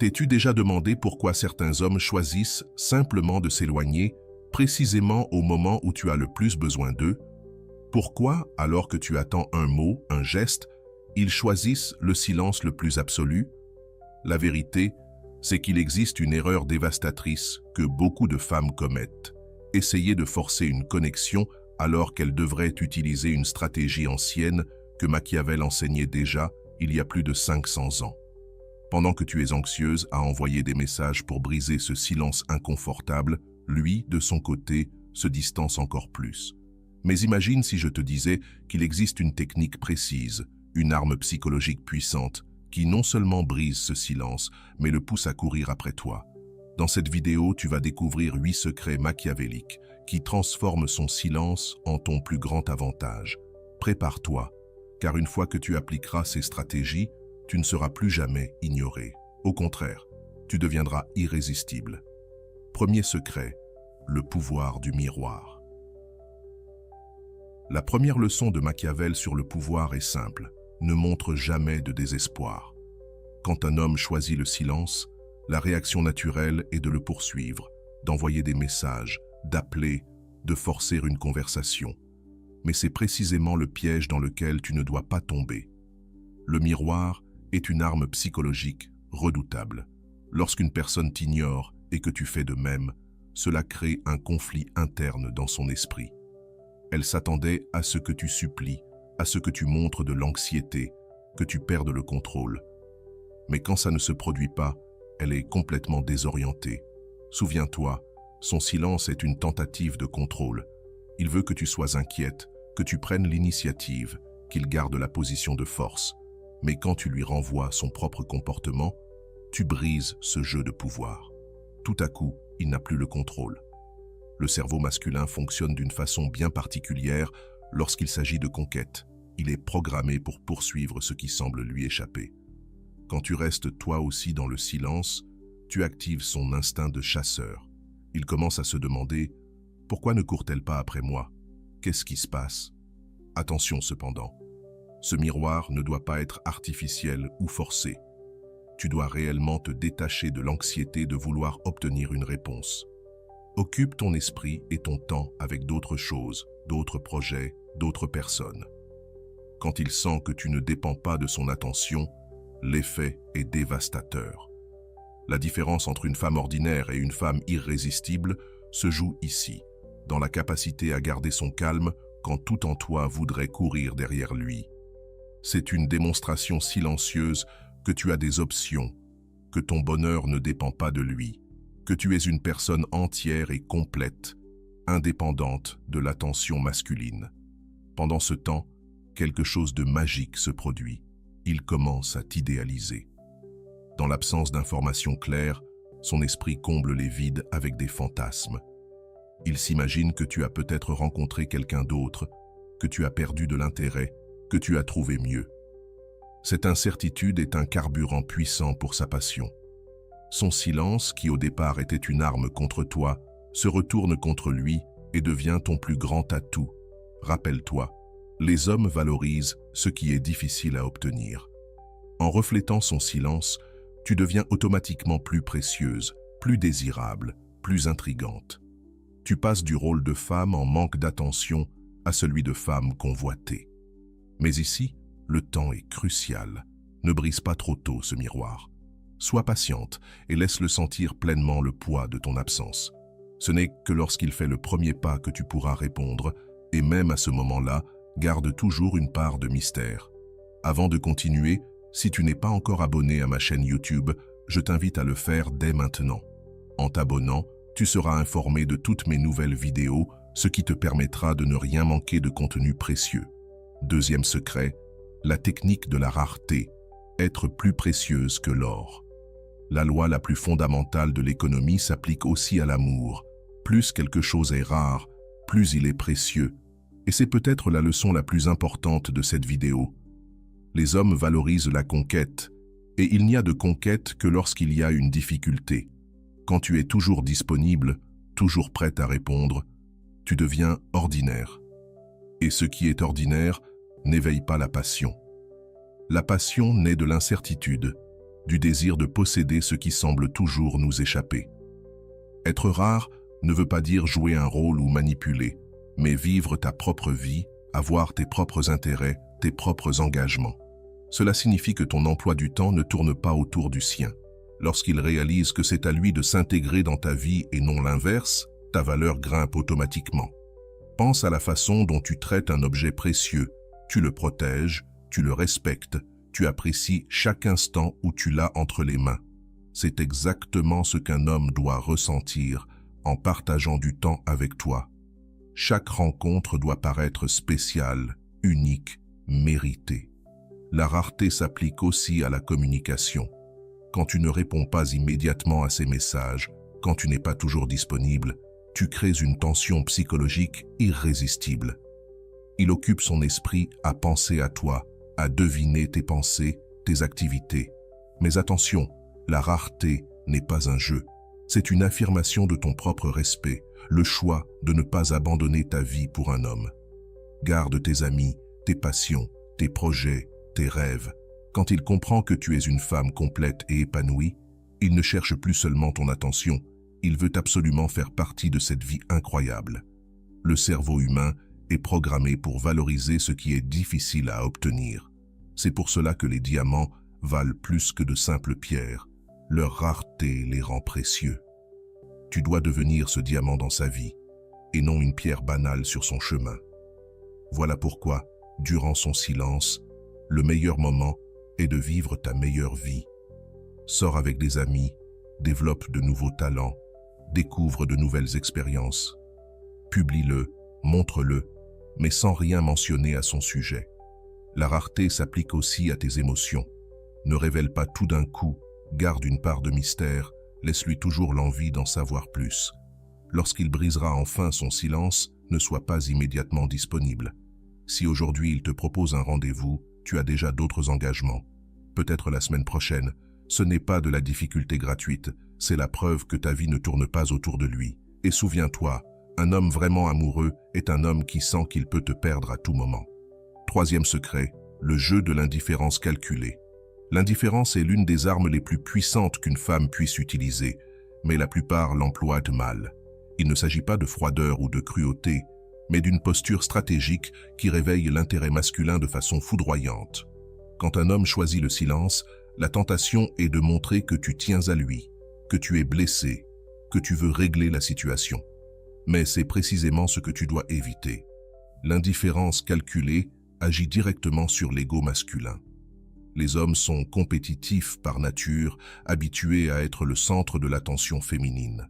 T'es-tu déjà demandé pourquoi certains hommes choisissent simplement de s'éloigner, précisément au moment où tu as le plus besoin d'eux? Pourquoi, alors que tu attends un mot, un geste, ils choisissent le silence le plus absolu? La vérité, c'est qu'il existe une erreur dévastatrice que beaucoup de femmes commettent. Essayer de forcer une connexion alors qu'elles devraient utiliser une stratégie ancienne que Machiavel enseignait déjà il y a plus de 500 ans. Pendant que tu es anxieuse à envoyer des messages pour briser ce silence inconfortable, lui, de son côté, se distance encore plus. Mais imagine si je te disais qu'il existe une technique précise, une arme psychologique puissante, qui non seulement brise ce silence, mais le pousse à courir après toi. Dans cette vidéo, tu vas découvrir 8 secrets machiavéliques qui transforment son silence en ton plus grand avantage. Prépare-toi, car une fois que tu appliqueras ces stratégies, tu ne seras plus jamais ignoré. Au contraire, tu deviendras irrésistible. Premier secret, le pouvoir du miroir. La première leçon de Machiavel sur le pouvoir est simple. Ne montre jamais de désespoir. Quand un homme choisit le silence, la réaction naturelle est de le poursuivre, d'envoyer des messages, d'appeler, de forcer une conversation. Mais c'est précisément le piège dans lequel tu ne dois pas tomber. Le miroir est une arme psychologique redoutable. Lorsqu'une personne t'ignore et que tu fais de même, cela crée un conflit interne dans son esprit. Elle s'attendait à ce que tu supplies, à ce que tu montres de l'anxiété, que tu perdes le contrôle. Mais quand ça ne se produit pas, elle est complètement désorientée. Souviens-toi, son silence est une tentative de contrôle. Il veut que tu sois inquiète, que tu prennes l'initiative, qu'il garde la position de force. Mais quand tu lui renvoies son propre comportement, tu brises ce jeu de pouvoir. Tout à coup, il n'a plus le contrôle. Le cerveau masculin fonctionne d'une façon bien particulière lorsqu'il s'agit de conquête. Il est programmé pour poursuivre ce qui semble lui échapper. Quand tu restes toi aussi dans le silence, tu actives son instinct de chasseur. Il commence à se demander « Pourquoi ne court-elle pas après moi? Qu'est-ce qui se passe ?» Attention cependant, ce miroir ne doit pas être artificiel ou forcé. Tu dois réellement te détacher de l'anxiété de vouloir obtenir une réponse. Occupe ton esprit et ton temps avec d'autres choses, d'autres projets, d'autres personnes. Quand il sent que tu ne dépends pas de son attention, l'effet est dévastateur. La différence entre une femme ordinaire et une femme irrésistible se joue ici, dans la capacité à garder son calme quand tout en toi voudrait courir derrière lui. C'est une démonstration silencieuse que tu as des options, que ton bonheur ne dépend pas de lui, que tu es une personne entière et complète, indépendante de l'attention masculine. Pendant ce temps, quelque chose de magique se produit. Il commence à t'idéaliser. Dans l'absence d'informations claires, son esprit comble les vides avec des fantasmes. Il s'imagine que tu as peut-être rencontré quelqu'un d'autre, que tu as perdu de l'intérêt, que tu as trouvé mieux. Cette incertitude est un carburant puissant pour sa passion. Son silence, qui au départ était une arme contre toi, se retourne contre lui et devient ton plus grand atout. Rappelle-toi, les hommes valorisent ce qui est difficile à obtenir. En reflétant son silence, tu deviens automatiquement plus précieuse, plus désirable, plus intrigante. Tu passes du rôle de femme en manque d'attention à celui de femme convoitée. Mais ici, le temps est crucial. Ne brise pas trop tôt ce miroir. Sois patiente et laisse-le sentir pleinement le poids de ton absence. Ce n'est que lorsqu'il fait le premier pas que tu pourras répondre, et même à ce moment-là, garde toujours une part de mystère. Avant de continuer, si tu n'es pas encore abonné à ma chaîne YouTube, je t'invite à le faire dès maintenant. En t'abonnant, tu seras informé de toutes mes nouvelles vidéos, ce qui te permettra de ne rien manquer de contenu précieux. Deuxième secret, la technique de la rareté, être plus précieuse que l'or. La loi la plus fondamentale de l'économie s'applique aussi à l'amour. Plus quelque chose est rare, plus il est précieux. Et c'est peut-être la leçon la plus importante de cette vidéo. Les hommes valorisent la conquête, et il n'y a de conquête que lorsqu'il y a une difficulté. Quand tu es toujours disponible, toujours prête à répondre, tu deviens ordinaire. Et ce qui est ordinaire n'éveille pas la passion. La passion naît de l'incertitude, du désir de posséder ce qui semble toujours nous échapper. Être rare ne veut pas dire jouer un rôle ou manipuler, mais vivre ta propre vie, avoir tes propres intérêts, tes propres engagements. Cela signifie que ton emploi du temps ne tourne pas autour du sien. Lorsqu'il réalise que c'est à lui de s'intégrer dans ta vie et non l'inverse, ta valeur grimpe automatiquement. Pense à la façon dont tu traites un objet précieux. Tu le protèges, tu le respectes, tu apprécies chaque instant où tu l'as entre les mains. C'est exactement ce qu'un homme doit ressentir en partageant du temps avec toi. Chaque rencontre doit paraître spéciale, unique, méritée. La rareté s'applique aussi à la communication. Quand tu ne réponds pas immédiatement à ses messages, quand tu n'es pas toujours disponible, tu crées une tension psychologique irrésistible. Il occupe son esprit à penser à toi, à deviner tes pensées, tes activités. Mais attention, la rareté n'est pas un jeu. C'est une affirmation de ton propre respect, le choix de ne pas abandonner ta vie pour un homme. Garde tes amis, tes passions, tes projets, tes rêves. Quand il comprend que tu es une femme complète et épanouie, il ne cherche plus seulement ton attention, il veut absolument faire partie de cette vie incroyable. Le cerveau humain est programmé pour valoriser ce qui est difficile à obtenir. C'est pour cela que les diamants valent plus que de simples pierres. Leur rareté les rend précieux. Tu dois devenir ce diamant dans sa vie, et non une pierre banale sur son chemin. Voilà pourquoi, durant son silence, le meilleur moment est de vivre ta meilleure vie. Sors avec des amis, développe de nouveaux talents, découvre de nouvelles expériences. Publie-le, montre-le, mais sans rien mentionner à son sujet. La rareté s'applique aussi à tes émotions. Ne révèle pas tout d'un coup, garde une part de mystère, laisse-lui toujours l'envie d'en savoir plus. Lorsqu'il brisera enfin son silence, ne sois pas immédiatement disponible. Si aujourd'hui il te propose un rendez-vous, tu as déjà d'autres engagements. Peut-être la semaine prochaine. Ce n'est pas de la difficulté gratuite, c'est la preuve que ta vie ne tourne pas autour de lui. Et souviens-toi, un homme vraiment amoureux est un homme qui sent qu'il peut te perdre à tout moment. Troisième secret, le jeu de l'indifférence calculée. L'indifférence est l'une des armes les plus puissantes qu'une femme puisse utiliser, mais la plupart l'emploient mal. Il ne s'agit pas de froideur ou de cruauté, mais d'une posture stratégique qui réveille l'intérêt masculin de façon foudroyante. Quand un homme choisit le silence, la tentation est de montrer que tu tiens à lui, que tu es blessé, que tu veux régler la situation. Mais c'est précisément ce que tu dois éviter. L'indifférence calculée agit directement sur l'ego masculin. Les hommes sont compétitifs par nature, habitués à être le centre de l'attention féminine.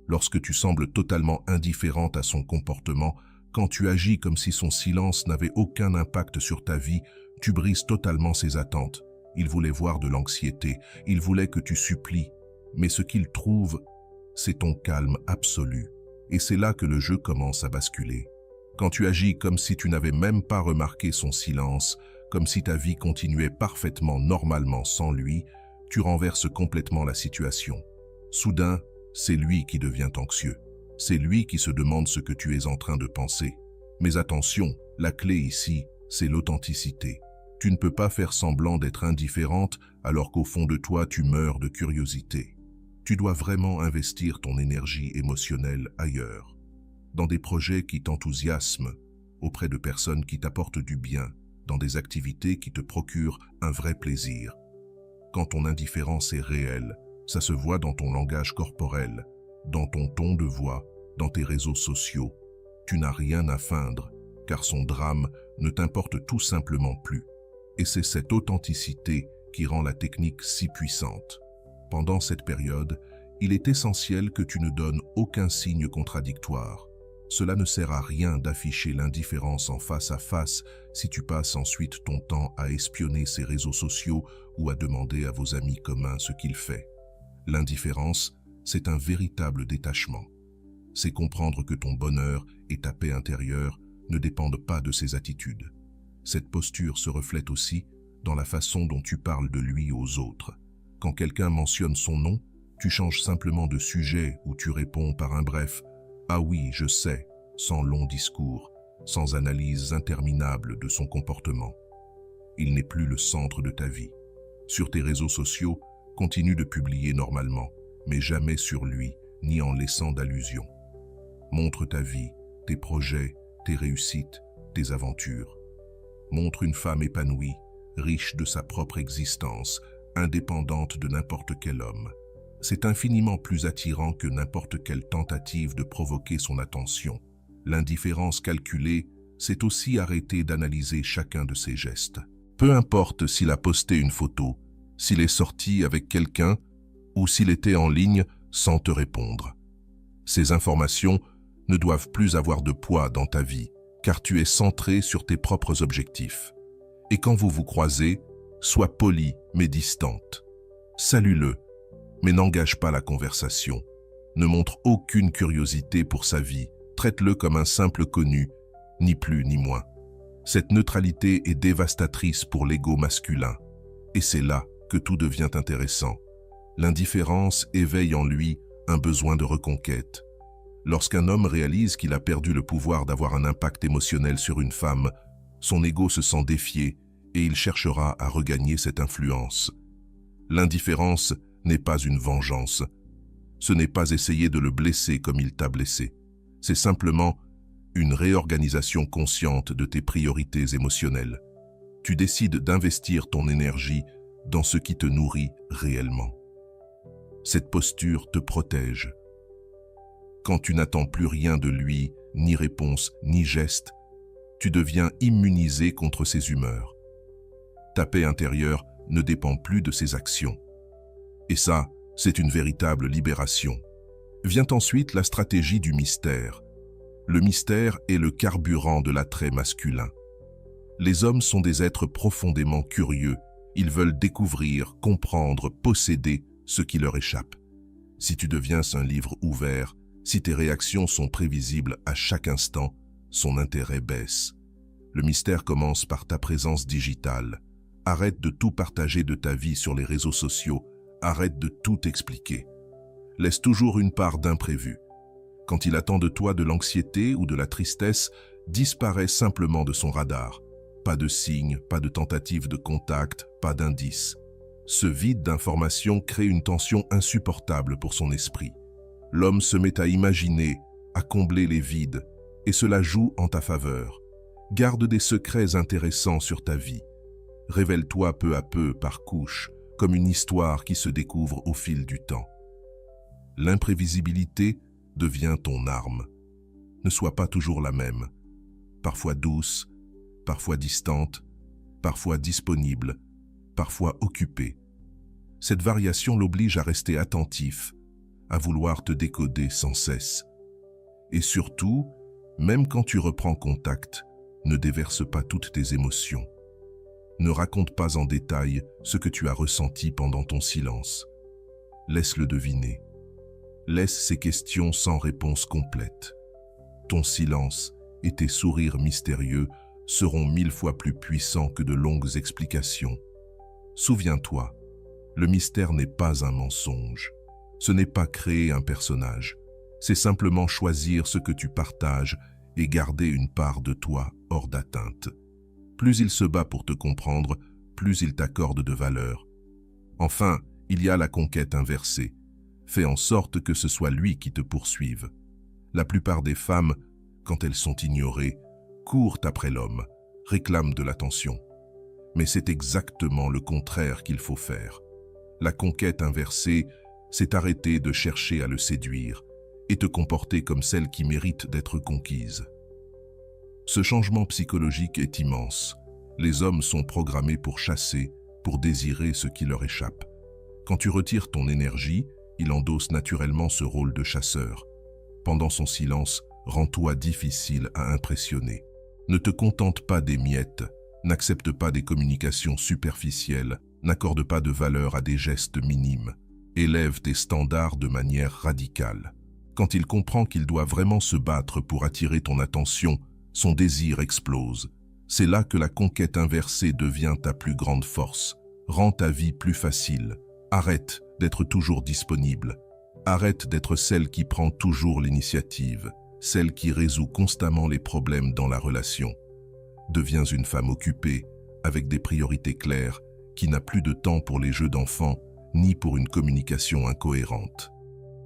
Lorsque tu sembles totalement indifférente à son comportement, quand tu agis comme si son silence n'avait aucun impact sur ta vie, tu brises totalement ses attentes. Il voulait voir de l'anxiété, il voulait que tu supplies, mais ce qu'il trouve, c'est ton calme absolu. Et c'est là que le jeu commence à basculer. Quand tu agis comme si tu n'avais même pas remarqué son silence, comme si ta vie continuait parfaitement normalement sans lui, tu renverses complètement la situation. Soudain, c'est lui qui devient anxieux. C'est lui qui se demande ce que tu es en train de penser. Mais attention, la clé ici, c'est l'authenticité. Tu ne peux pas faire semblant d'être indifférente alors qu'au fond de toi, tu meurs de curiosité. Tu dois vraiment investir ton énergie émotionnelle ailleurs, dans des projets qui t'enthousiasment, auprès de personnes qui t'apportent du bien, dans des activités qui te procurent un vrai plaisir. Quand ton indifférence est réelle, ça se voit dans ton langage corporel, dans ton ton de voix, dans tes réseaux sociaux. Tu n'as rien à feindre, car son drame ne t'importe tout simplement plus. Et c'est cette authenticité qui rend la technique si puissante. Pendant cette période, il est essentiel que tu ne donnes aucun signe contradictoire. Cela ne sert à rien d'afficher l'indifférence en face à face si tu passes ensuite ton temps à espionner ses réseaux sociaux ou à demander à vos amis communs ce qu'il fait. L'indifférence, c'est un véritable détachement. C'est comprendre que ton bonheur et ta paix intérieure ne dépendent pas de ses attitudes. Cette posture se reflète aussi dans la façon dont tu parles de lui aux autres. Quand quelqu'un mentionne son nom, tu changes simplement de sujet ou tu réponds par un bref « Ah oui, je sais », sans long discours, sans analyse interminable de son comportement. Il n'est plus le centre de ta vie. Sur tes réseaux sociaux, continue de publier normalement, mais jamais sur lui, ni en laissant d'allusion. Montre ta vie, tes projets, tes réussites, tes aventures. Montre une femme épanouie, riche de sa propre existence, indépendante de n'importe quel homme. C'est infiniment plus attirant que n'importe quelle tentative de provoquer son attention. L'indifférence calculée, c'est aussi arrêter d'analyser chacun de ses gestes. Peu importe s'il a posté une photo, s'il est sorti avec quelqu'un ou s'il était en ligne sans te répondre. Ces informations ne doivent plus avoir de poids dans ta vie, car tu es centré sur tes propres objectifs. Et quand vous vous croisez, sois poli mais distante. Salue-le, mais n'engage pas la conversation. Ne montre aucune curiosité pour sa vie, traite-le comme un simple connu, ni plus ni moins. Cette neutralité est dévastatrice pour l'ego masculin, et c'est là que tout devient intéressant. L'indifférence éveille en lui un besoin de reconquête. Lorsqu'un homme réalise qu'il a perdu le pouvoir d'avoir un impact émotionnel sur une femme, son ego se sent défié et il cherchera à regagner cette influence. L'indifférence n'est pas une vengeance. Ce n'est pas essayer de le blesser comme il t'a blessé. C'est simplement une réorganisation consciente de tes priorités émotionnelles. Tu décides d'investir ton énergie dans ce qui te nourrit réellement. Cette posture te protège. Quand tu n'attends plus rien de lui, ni réponse, ni geste, tu deviens immunisé contre ses humeurs. Ta paix intérieure ne dépend plus de ses actions. Et ça, c'est une véritable libération. Vient ensuite la stratégie du mystère. Le mystère est le carburant de l'attrait masculin. Les hommes sont des êtres profondément curieux. Ils veulent découvrir, comprendre, posséder ce qui leur échappe. Si tu deviens un livre ouvert, si tes réactions sont prévisibles à chaque instant, son intérêt baisse. Le mystère commence par ta présence digitale. Arrête de tout partager de ta vie sur les réseaux sociaux. Arrête de tout expliquer. Laisse toujours une part d'imprévu. Quand il attend de toi de l'anxiété ou de la tristesse, disparaît simplement de son radar. Pas de signes, pas de tentative de contact, pas d'indice. Ce vide d'information crée une tension insupportable pour son esprit. L'homme se met à imaginer, à combler les vides, et cela joue en ta faveur. Garde des secrets intéressants sur ta vie. Révèle-toi peu à peu par couches, comme une histoire qui se découvre au fil du temps. L'imprévisibilité devient ton arme. Ne sois pas toujours la même. Parfois douce, parfois distante, parfois disponible, parfois occupée. Cette variation l'oblige à rester attentif, à vouloir te décoder sans cesse. Et surtout, même quand tu reprends contact, ne déverse pas toutes tes émotions. Ne raconte pas en détail ce que tu as ressenti pendant ton silence. Laisse-le deviner. Laisse ces questions sans réponse complète. Ton silence et tes sourires mystérieux seront 1000 fois plus puissants que de longues explications. Souviens-toi, le mystère n'est pas un mensonge. Ce n'est pas créer un personnage. C'est simplement choisir ce que tu partages et garder une part de toi hors d'atteinte. Plus il se bat pour te comprendre, plus il t'accorde de valeur. Enfin, il y a la conquête inversée. Fais en sorte que ce soit lui qui te poursuive. La plupart des femmes, quand elles sont ignorées, courent après l'homme, réclament de l'attention. Mais c'est exactement le contraire qu'il faut faire. La conquête inversée, c'est arrêter de chercher à le séduire et te comporter comme celle qui mérite d'être conquise. Ce changement psychologique est immense. Les hommes sont programmés pour chasser, pour désirer ce qui leur échappe. Quand tu retires ton énergie, il endosse naturellement ce rôle de chasseur. Pendant son silence, rends-toi difficile à impressionner. Ne te contente pas des miettes, n'accepte pas des communications superficielles, n'accorde pas de valeur à des gestes minimes. Élève tes standards de manière radicale. Quand il comprend qu'il doit vraiment se battre pour attirer ton attention, son désir explose. C'est là que la conquête inversée devient ta plus grande force. Rends ta vie plus facile. Arrête d'être toujours disponible. Arrête d'être celle qui prend toujours l'initiative, celle qui résout constamment les problèmes dans la relation. Deviens une femme occupée, avec des priorités claires, qui n'a plus de temps pour les jeux d'enfants, ni pour une communication incohérente.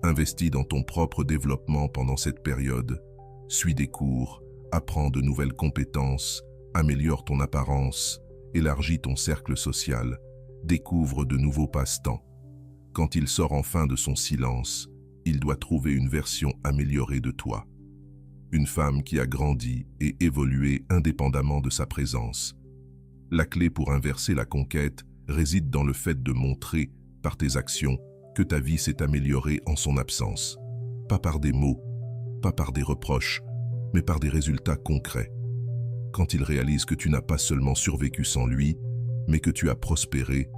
Investis dans ton propre développement pendant cette période. Suis des cours, apprends de nouvelles compétences, améliore ton apparence, élargis ton cercle social, découvre de nouveaux passe-temps. Quand il sort enfin de son silence, il doit trouver une version améliorée de toi. Une femme qui a grandi et évolué indépendamment de sa présence. La clé pour inverser la conquête réside dans le fait de montrer, par tes actions, que ta vie s'est améliorée en son absence. Pas par des mots, pas par des reproches, mais par des résultats concrets. Quand il réalise que tu n'as pas seulement survécu sans lui, mais que tu as prospéré,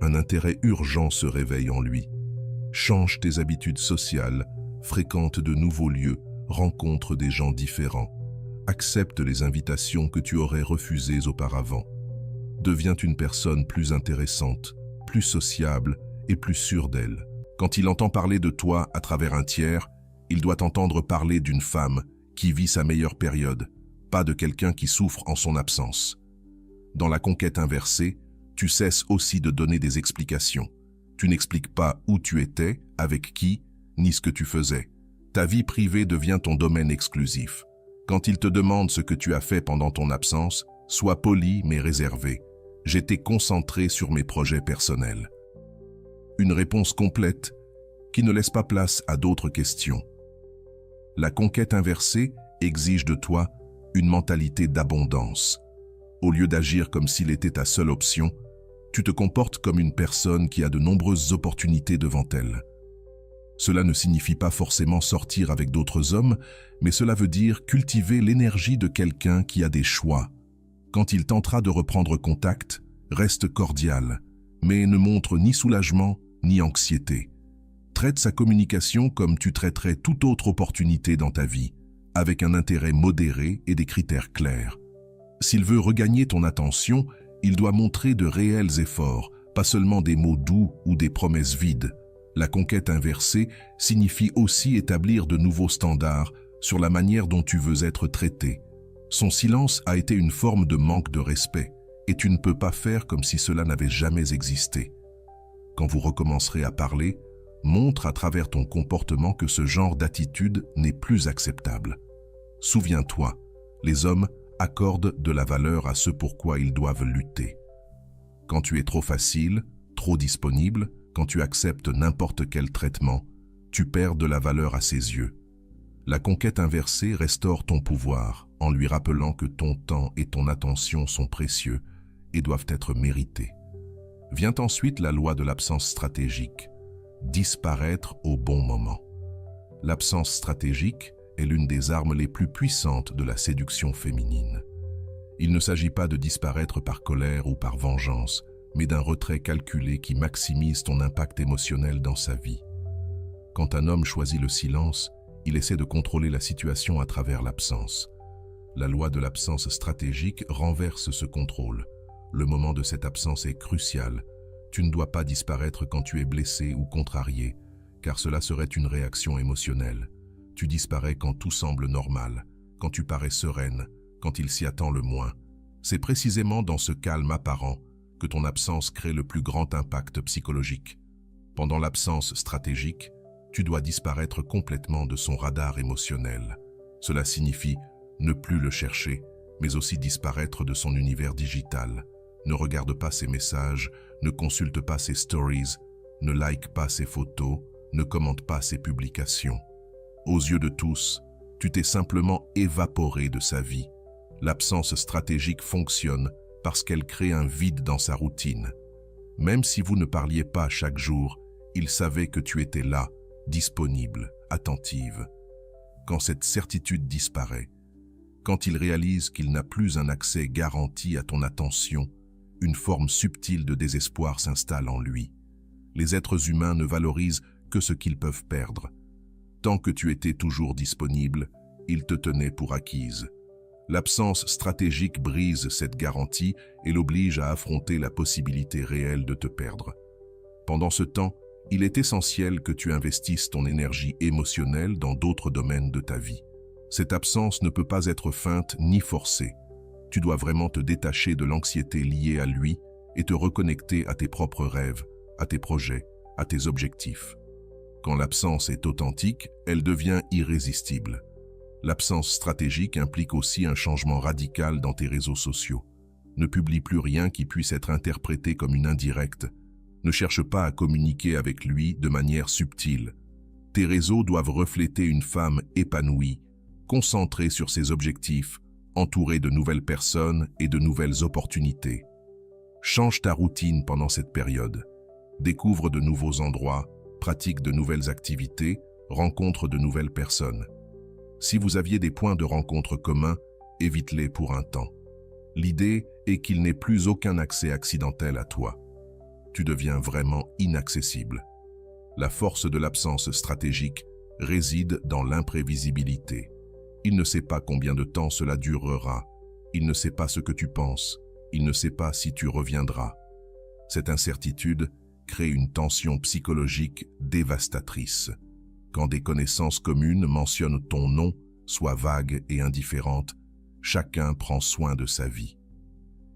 un intérêt urgent se réveille en lui. Change tes habitudes sociales, fréquente de nouveaux lieux, rencontre des gens différents. Accepte les invitations que tu aurais refusées auparavant. Deviens une personne plus intéressante, plus sociable et plus sûre d'elle. Quand il entend parler de toi à travers un tiers, il doit entendre parler d'une femme qui vit sa meilleure période, pas de quelqu'un qui souffre en son absence. Dans la conquête inversée, tu cesses aussi de donner des explications. Tu n'expliques pas où tu étais, avec qui, ni ce que tu faisais. Ta vie privée devient ton domaine exclusif. Quand il te demande ce que tu as fait pendant ton absence, sois poli mais réservé. J'étais concentré sur mes projets personnels. Une réponse complète qui ne laisse pas place à d'autres questions. La conquête inversée exige de toi une mentalité d'abondance. Au lieu d'agir comme s'il était ta seule option, tu te comportes comme une personne qui a de nombreuses opportunités devant elle. Cela ne signifie pas forcément sortir avec d'autres hommes, mais cela veut dire cultiver l'énergie de quelqu'un qui a des choix. Quand il tentera de reprendre contact, reste cordial, mais ne montre ni soulagement ni anxiété. Traite sa communication comme tu traiterais toute autre opportunité dans ta vie, avec un intérêt modéré et des critères clairs. S'il veut regagner ton attention, il doit montrer de réels efforts, pas seulement des mots doux ou des promesses vides. La conquête inversée signifie aussi établir de nouveaux standards sur la manière dont tu veux être traité. Son silence a été une forme de manque de respect, et tu ne peux pas faire comme si cela n'avait jamais existé. Quand vous recommencerez à parler, montre à travers ton comportement que ce genre d'attitude n'est plus acceptable. Souviens-toi, les hommes accordent de la valeur à ce pourquoi ils doivent lutter. Quand tu es trop facile, trop disponible, quand tu acceptes n'importe quel traitement, tu perds de la valeur à ses yeux. La conquête inversée restaure ton pouvoir en lui rappelant que ton temps et ton attention sont précieux et doivent être mérités. Vient ensuite la loi de l'absence stratégique. Disparaître au bon moment. L'absence stratégique est l'une des armes les plus puissantes de la séduction féminine. Il ne s'agit pas de disparaître par colère ou par vengeance, mais d'un retrait calculé qui maximise ton impact émotionnel dans sa vie. Quand un homme choisit le silence, il essaie de contrôler la situation à travers l'absence. La loi de l'absence stratégique renverse ce contrôle. Le moment de cette absence est crucial. Tu ne dois pas disparaître quand tu es blessé ou contrarié, car cela serait une réaction émotionnelle. Tu disparais quand tout semble normal, quand tu parais sereine, quand il s'y attend le moins. C'est précisément dans ce calme apparent que ton absence crée le plus grand impact psychologique. Pendant l'absence stratégique, tu dois disparaître complètement de son radar émotionnel. Cela signifie ne plus le chercher, mais aussi disparaître de son univers digital. Ne regarde pas ses messages, ne consulte pas ses stories, ne like pas ses photos, ne commente pas ses publications. Aux yeux de tous, tu t'es simplement évaporé de sa vie. L'absence stratégique fonctionne parce qu'elle crée un vide dans sa routine. Même si vous ne parliez pas chaque jour, il savait que tu étais là, disponible, attentive. Quand cette certitude disparaît, quand il réalise qu'il n'a plus un accès garanti à ton attention, une forme subtile de désespoir s'installe en lui. Les êtres humains ne valorisent que ce qu'ils peuvent perdre. Tant que tu étais toujours disponible, ils te tenaient pour acquise. L'absence stratégique brise cette garantie et l'oblige à affronter la possibilité réelle de te perdre. Pendant ce temps, il est essentiel que tu investisses ton énergie émotionnelle dans d'autres domaines de ta vie. Cette absence ne peut pas être feinte ni forcée. Tu dois vraiment te détacher de l'anxiété liée à lui et te reconnecter à tes propres rêves, à tes projets, à tes objectifs. Quand l'absence est authentique, elle devient irrésistible. L'absence stratégique implique aussi un changement radical dans tes réseaux sociaux. Ne publie plus rien qui puisse être interprété comme une indirecte. Ne cherche pas à communiquer avec lui de manière subtile. Tes réseaux doivent refléter une femme épanouie, concentrée sur ses objectifs, entourée de nouvelles personnes et de nouvelles opportunités. Change ta routine pendant cette période. Découvre de nouveaux endroits, pratique de nouvelles activités, rencontre de nouvelles personnes. Si vous aviez des points de rencontre communs, évite-les pour un temps. L'idée est qu'il n'ait plus aucun accès accidentel à toi. Tu deviens vraiment inaccessible. La force de l'absence stratégique réside dans l'imprévisibilité. Il ne sait pas combien de temps cela durera. Il ne sait pas ce que tu penses. Il ne sait pas si tu reviendras. Cette incertitude crée une tension psychologique dévastatrice. Quand des connaissances communes mentionnent ton nom, soit vagues et indifférentes, chacun prend soin de sa vie.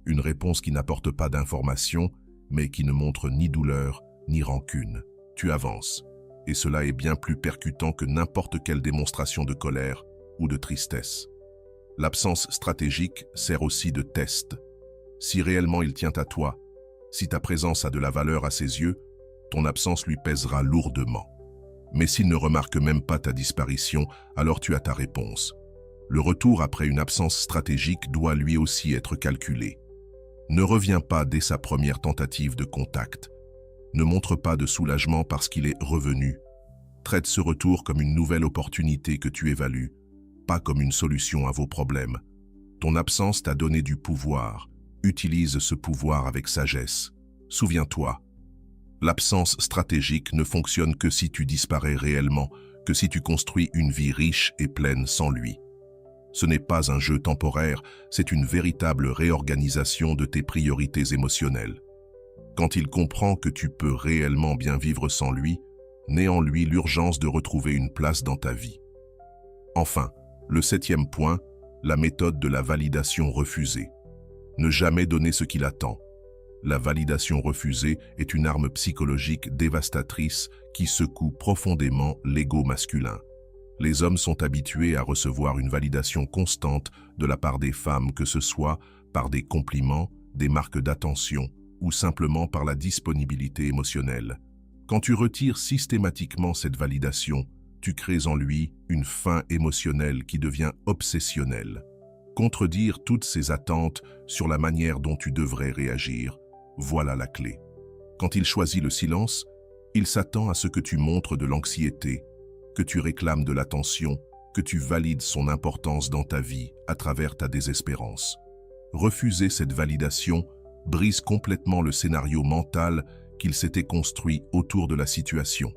Une réponse qui n'apporte pas d'information, mais qui ne montre ni douleur ni rancune. Tu avances, et cela est bien plus percutant que n'importe quelle démonstration de colère ou de tristesse. L'absence stratégique sert aussi de test. Si réellement il tient à toi, si ta présence a de la valeur à ses yeux, ton absence lui pèsera lourdement. Mais s'il ne remarque même pas ta disparition, alors tu as ta réponse. Le retour après une absence stratégique doit lui aussi être calculé. Ne reviens pas dès sa première tentative de contact. Ne montre pas de soulagement parce qu'il est revenu. Traite ce retour comme une nouvelle opportunité que tu évalues, pas comme une solution à vos problèmes. Ton absence t'a donné du pouvoir. Utilise ce pouvoir avec sagesse. Souviens-toi, l'absence stratégique ne fonctionne que si tu disparais réellement, que si tu construis une vie riche et pleine sans lui. Ce n'est pas un jeu temporaire, c'est une véritable réorganisation de tes priorités émotionnelles. Quand il comprend que tu peux réellement bien vivre sans lui, naît en lui l'urgence de retrouver une place dans ta vie. Enfin, le 7e point, la méthode de la validation refusée. Ne jamais donner ce qu'il attend. La validation refusée est une arme psychologique dévastatrice qui secoue profondément l'ego masculin. Les hommes sont habitués à recevoir une validation constante de la part des femmes, que ce soit par des compliments, des marques d'attention ou simplement par la disponibilité émotionnelle. Quand tu retires systématiquement cette validation, tu crées en lui une faim émotionnelle qui devient obsessionnelle. Contredire toutes ces attentes sur la manière dont tu devrais réagir, voilà la clé. Quand il choisit le silence, il s'attend à ce que tu montres de l'anxiété, que tu réclames de l'attention, que tu valides son importance dans ta vie à travers ta désespérance. Refuser cette validation brise complètement le scénario mental qu'il s'était construit autour de la situation.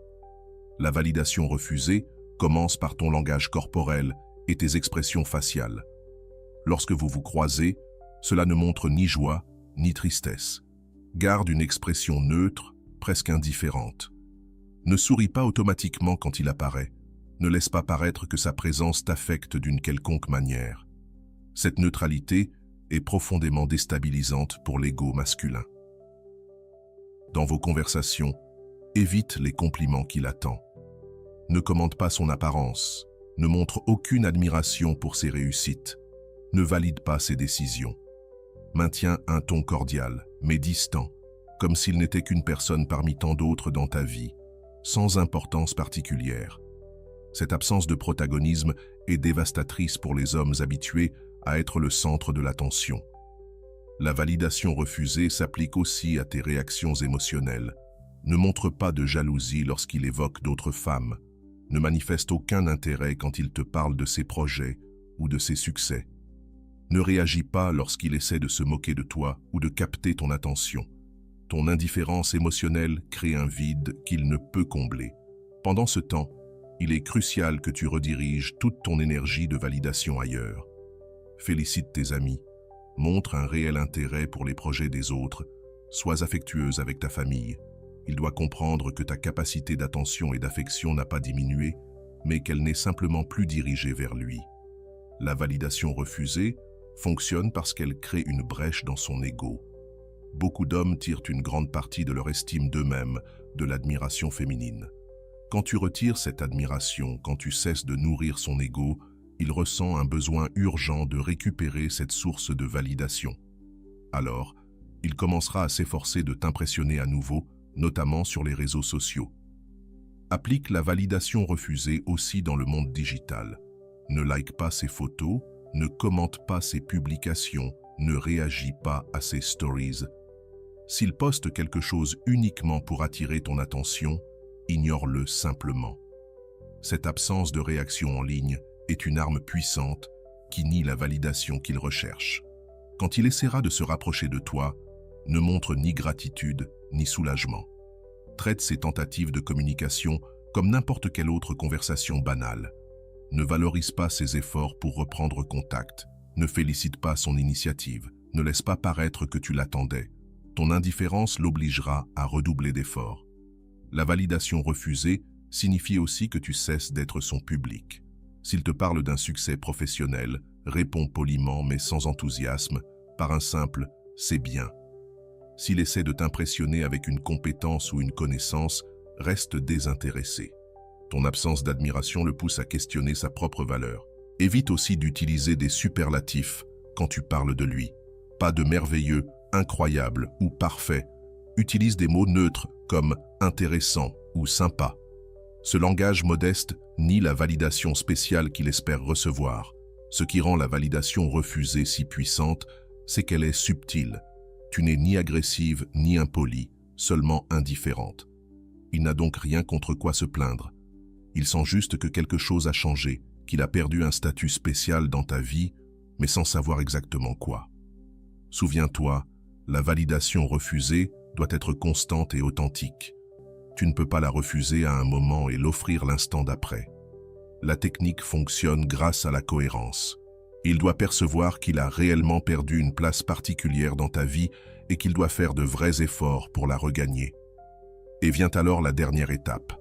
La validation refusée commence par ton langage corporel et tes expressions faciales. Lorsque vous vous croisez, cela ne montre ni joie ni tristesse. Garde une expression neutre, presque indifférente. Ne souris pas automatiquement quand il apparaît. Ne laisse pas paraître que sa présence t'affecte d'une quelconque manière. Cette neutralité est profondément déstabilisante pour l'ego masculin. Dans vos conversations, évite les compliments qu'il attend. Ne commente pas son apparence, ne montre aucune admiration pour ses réussites, ne valide pas ses décisions. Maintiens un ton cordial, mais distant, comme s'il n'était qu'une personne parmi tant d'autres dans ta vie, sans importance particulière. Cette absence de protagonisme est dévastatrice pour les hommes habitués à être le centre de l'attention. La validation refusée s'applique aussi à tes réactions émotionnelles. Ne montre pas de jalousie lorsqu'il évoque d'autres femmes. Ne manifeste aucun intérêt quand il te parle de ses projets ou de ses succès. Ne réagis pas lorsqu'il essaie de se moquer de toi ou de capter ton attention. Ton indifférence émotionnelle crée un vide qu'il ne peut combler. Pendant ce temps, il est crucial que tu rediriges toute ton énergie de validation ailleurs. Félicite tes amis, montre un réel intérêt pour les projets des autres, sois affectueuse avec ta famille. Il doit comprendre que ta capacité d'attention et d'affection n'a pas diminué, mais qu'elle n'est simplement plus dirigée vers lui. La validation refusée fonctionne parce qu'elle crée une brèche dans son ego. Beaucoup d'hommes tirent une grande partie de leur estime d'eux-mêmes de l'admiration féminine. Quand tu retires cette admiration, quand tu cesses de nourrir son ego, il ressent un besoin urgent de récupérer cette source de validation. Alors, il commencera à s'efforcer de t'impressionner à nouveau, notamment sur les réseaux sociaux. Applique la validation refusée aussi dans le monde digital. Ne like pas ses photos, ne commente pas ses publications, ne réagis pas à ses stories. S'il poste quelque chose uniquement pour attirer ton attention, ignore-le simplement. Cette absence de réaction en ligne est une arme puissante qui nie la validation qu'il recherche. Quand il essaiera de se rapprocher de toi, ne montre ni gratitude ni soulagement. Traite ses tentatives de communication comme n'importe quelle autre conversation banale. Ne valorise pas ses efforts pour reprendre contact. Ne félicite pas son initiative. Ne laisse pas paraître que tu l'attendais. Ton indifférence l'obligera à redoubler d'efforts. La validation refusée signifie aussi que tu cesses d'être son public. S'il te parle d'un succès professionnel, réponds poliment mais sans enthousiasme, par un simple « c'est bien ». S'il essaie de t'impressionner avec une compétence ou une connaissance, reste désintéressé. Ton absence d'admiration le pousse à questionner sa propre valeur. Évite aussi d'utiliser des superlatifs quand tu parles de lui. Pas de merveilleux, incroyable ou parfait. Utilise des mots neutres comme intéressant ou sympa. Ce langage modeste nie la validation spéciale qu'il espère recevoir. Ce qui rend la validation refusée si puissante, c'est qu'elle est subtile. Tu n'es ni agressive ni impolie, seulement indifférente. Il n'a donc rien contre quoi se plaindre. Il sent juste que quelque chose a changé, qu'il a perdu un statut spécial dans ta vie, mais sans savoir exactement quoi. Souviens-toi, la validation refusée doit être constante et authentique. Tu ne peux pas la refuser à un moment et l'offrir l'instant d'après. La technique fonctionne grâce à la cohérence. Il doit percevoir qu'il a réellement perdu une place particulière dans ta vie et qu'il doit faire de vrais efforts pour la regagner. Et vient alors la dernière étape,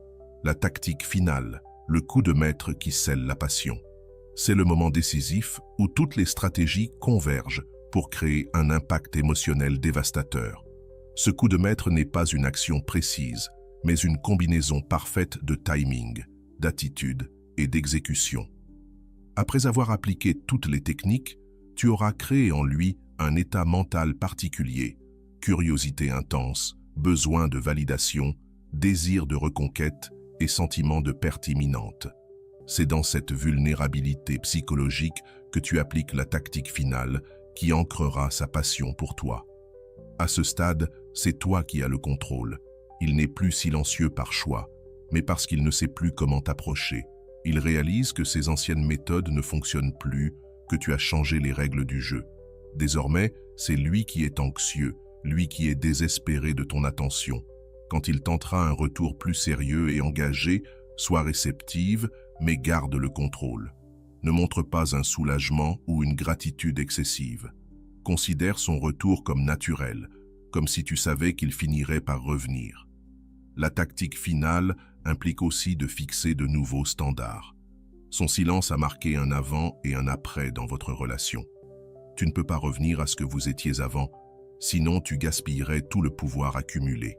la tactique finale, le coup de maître qui scelle la passion. C'est le moment décisif où toutes les stratégies convergent pour créer un impact émotionnel dévastateur. Ce coup de maître n'est pas une action précise, mais une combinaison parfaite de timing, d'attitude et d'exécution. Après avoir appliqué toutes les techniques, tu auras créé en lui un état mental particulier, curiosité intense, besoin de validation, désir de reconquête et sentiment de perte imminente. C'est dans cette vulnérabilité psychologique que tu appliques la tactique finale qui ancrera sa passion pour toi. À ce stade, c'est toi qui as le contrôle. Il n'est plus silencieux par choix, mais parce qu'il ne sait plus comment t'approcher. Il réalise que ses anciennes méthodes ne fonctionnent plus, que tu as changé les règles du jeu. Désormais, c'est lui qui est anxieux, lui qui est désespéré de ton attention. Quand il tentera un retour plus sérieux et engagé, sois réceptive, mais garde le contrôle. Ne montre pas un soulagement ou une gratitude excessive. Considère son retour comme naturel, comme si tu savais qu'il finirait par revenir. La tactique finale implique aussi de fixer de nouveaux standards. Son silence a marqué un avant et un après dans votre relation. Tu ne peux pas revenir à ce que vous étiez avant, sinon tu gaspillerais tout le pouvoir accumulé.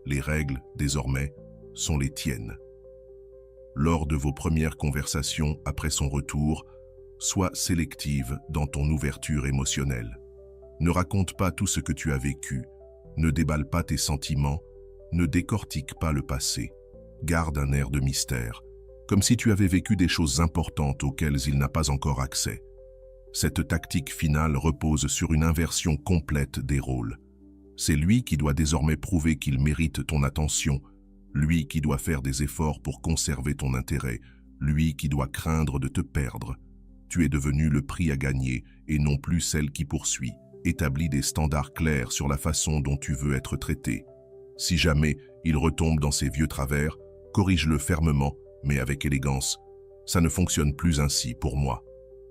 Les règles, désormais, sont les tiennes. Lors de vos premières conversations après son retour, sois sélective dans ton ouverture émotionnelle. Ne raconte pas tout ce que tu as vécu, ne déballe pas tes sentiments, ne décortique pas le passé. Garde un air de mystère, comme si tu avais vécu des choses importantes auxquelles il n'a pas encore accès. Cette tactique finale repose sur une inversion complète des rôles. C'est lui qui doit désormais prouver qu'il mérite ton attention, lui qui doit faire des efforts pour conserver ton intérêt, lui qui doit craindre de te perdre. Tu es devenu le prix à gagner et non plus celle qui poursuit. Établis des standards clairs sur la façon dont tu veux être traité. Si jamais il retombe dans ses vieux travers, corrige-le fermement, mais avec élégance. Ça ne fonctionne plus ainsi pour moi.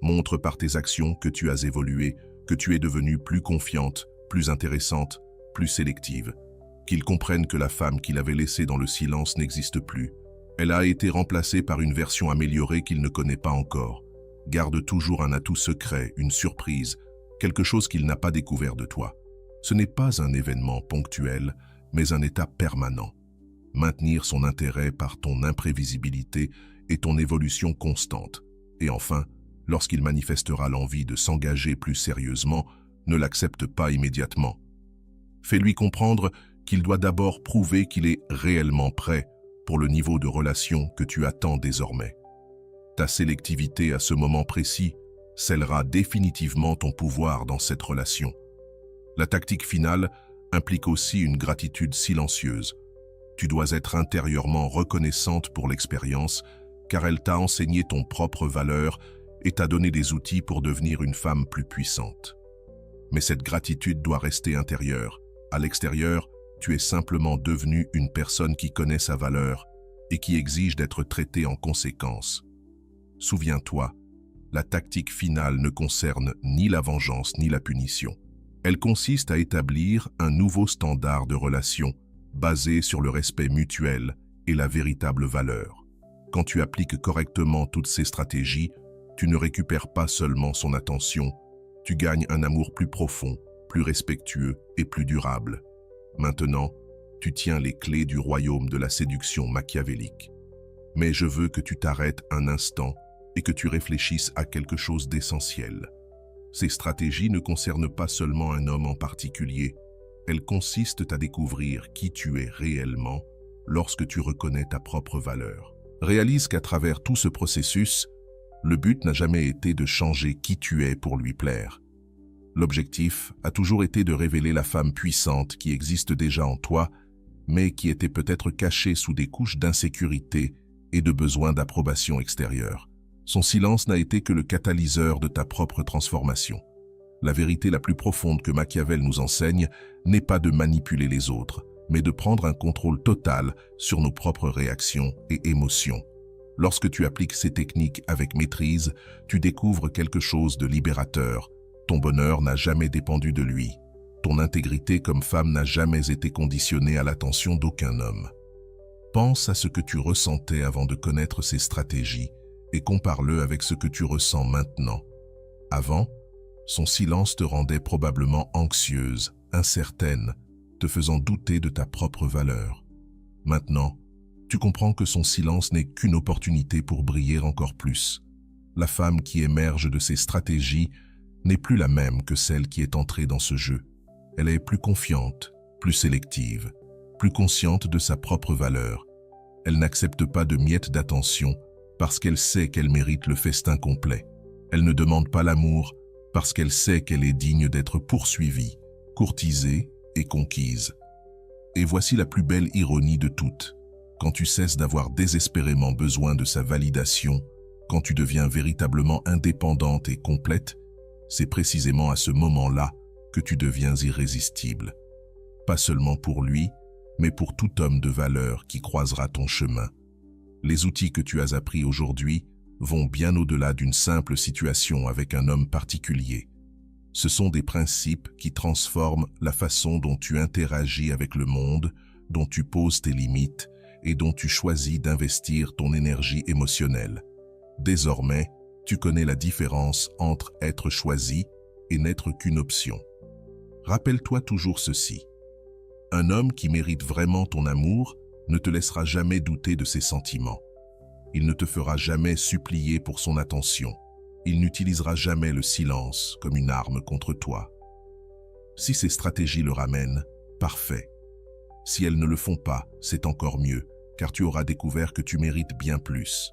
Montre par tes actions que tu as évolué, que tu es devenue plus confiante, plus intéressante, plus sélective. Qu'il comprenne que la femme qu'il avait laissée dans le silence n'existe plus. Elle a été remplacée par une version améliorée qu'il ne connaît pas encore. Garde toujours un atout secret, une surprise, quelque chose qu'il n'a pas découvert de toi. Ce n'est pas un événement ponctuel, mais un état permanent. Maintenir son intérêt par ton imprévisibilité et ton évolution constante. Et enfin, lorsqu'il manifestera l'envie de s'engager plus sérieusement, ne l'accepte pas immédiatement. Fais-lui comprendre qu'il doit d'abord prouver qu'il est réellement prêt pour le niveau de relation que tu attends désormais. Ta sélectivité à ce moment précis scellera définitivement ton pouvoir dans cette relation. La tactique finale implique aussi une gratitude silencieuse. Tu dois être intérieurement reconnaissante pour l'expérience, car elle t'a enseigné ton propre valeur et t'a donné des outils pour devenir une femme plus puissante. Mais cette gratitude doit rester intérieure. À l'extérieur, tu es simplement devenue une personne qui connaît sa valeur et qui exige d'être traitée en conséquence. Souviens-toi, la tactique finale ne concerne ni la vengeance ni la punition. Elle consiste à établir un nouveau standard de relation basé sur le respect mutuel et la véritable valeur. Quand tu appliques correctement toutes ces stratégies, tu ne récupères pas seulement son attention, tu gagnes un amour plus profond, plus respectueux et plus durable. Maintenant, tu tiens les clés du royaume de la séduction machiavélique. Mais je veux que tu t'arrêtes un instant et que tu réfléchisses à quelque chose d'essentiel. Ces stratégies ne concernent pas seulement un homme en particulier, elles consistent à découvrir qui tu es réellement lorsque tu reconnais ta propre valeur. Réalise qu'à travers tout ce processus, le but n'a jamais été de changer qui tu es pour lui plaire. L'objectif a toujours été de révéler la femme puissante qui existe déjà en toi, mais qui était peut-être cachée sous des couches d'insécurité et de besoin d'approbation extérieure. Son silence n'a été que le catalyseur de ta propre transformation. La vérité la plus profonde que Machiavel nous enseigne n'est pas de manipuler les autres, mais de prendre un contrôle total sur nos propres réactions et émotions. Lorsque tu appliques ces techniques avec maîtrise, tu découvres quelque chose de libérateur. Ton bonheur n'a jamais dépendu de lui. Ton intégrité comme femme n'a jamais été conditionnée à l'attention d'aucun homme. Pense à ce que tu ressentais avant de connaître ces stratégies et compare-le avec ce que tu ressens maintenant. Avant, son silence te rendait probablement anxieuse, incertaine, te faisant douter de ta propre valeur. Maintenant, tu comprends que son silence n'est qu'une opportunité pour briller encore plus. La femme qui émerge de ces stratégies n'est plus la même que celle qui est entrée dans ce jeu. Elle est plus confiante, plus sélective, plus consciente de sa propre valeur. Elle n'accepte pas de miettes d'attention parce qu'elle sait qu'elle mérite le festin complet. Elle ne demande pas l'amour parce qu'elle sait qu'elle est digne d'être poursuivie, courtisée et conquise. Et voici la plus belle ironie de toutes. Quand tu cesses d'avoir désespérément besoin de sa validation, quand tu deviens véritablement indépendante et complète, c'est précisément à ce moment-là que tu deviens irrésistible. Pas seulement pour lui, mais pour tout homme de valeur qui croisera ton chemin. Les outils que tu as appris aujourd'hui vont bien au-delà d'une simple situation avec un homme particulier. Ce sont des principes qui transforment la façon dont tu interagis avec le monde, dont tu poses tes limites et dont tu choisis d'investir ton énergie émotionnelle. Désormais, tu connais la différence entre être choisi et n'être qu'une option. Rappelle-toi toujours ceci. Un homme qui mérite vraiment ton amour ne te laissera jamais douter de ses sentiments. Il ne te fera jamais supplier pour son attention. Il n'utilisera jamais le silence comme une arme contre toi. Si ces stratégies le ramènent, parfait. Si elles ne le font pas, c'est encore mieux, car tu auras découvert que tu mérites bien plus.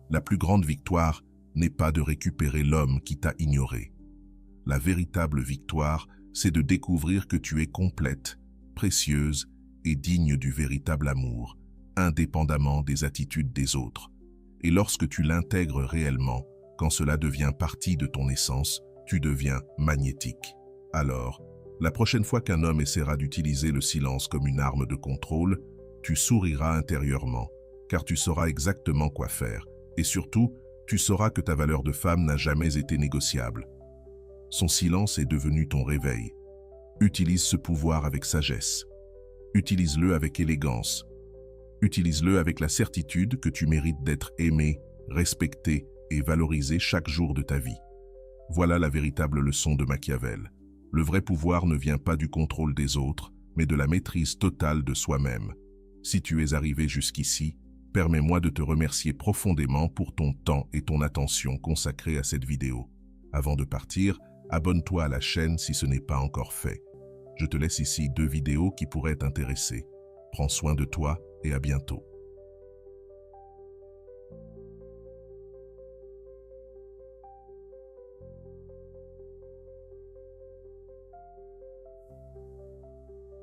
La plus grande victoire n'est pas de récupérer l'homme qui t'a ignoré. La véritable victoire, c'est de découvrir que tu es complète, précieuse et digne du véritable amour, indépendamment des attitudes des autres. Et lorsque tu l'intègres réellement, quand cela devient partie de ton essence, tu deviens magnétique. Alors, la prochaine fois qu'un homme essaiera d'utiliser le silence comme une arme de contrôle, tu souriras intérieurement, car tu sauras exactement quoi faire. Et surtout, tu sauras que ta valeur de femme n'a jamais été négociable. Son silence est devenu ton réveil. Utilise ce pouvoir avec sagesse. Utilise-le avec élégance. Utilise-le avec la certitude que tu mérites d'être aimé, respecté et valorisé chaque jour de ta vie. Voilà la véritable leçon de Machiavel. Le vrai pouvoir ne vient pas du contrôle des autres, mais de la maîtrise totale de soi-même. Si tu es arrivé jusqu'ici, permets-moi de te remercier profondément pour ton temps et ton attention consacrés à cette vidéo. Avant de partir, abonne-toi à la chaîne si ce n'est pas encore fait. Je te laisse ici 2 vidéos qui pourraient t'intéresser. Prends soin de toi et à bientôt.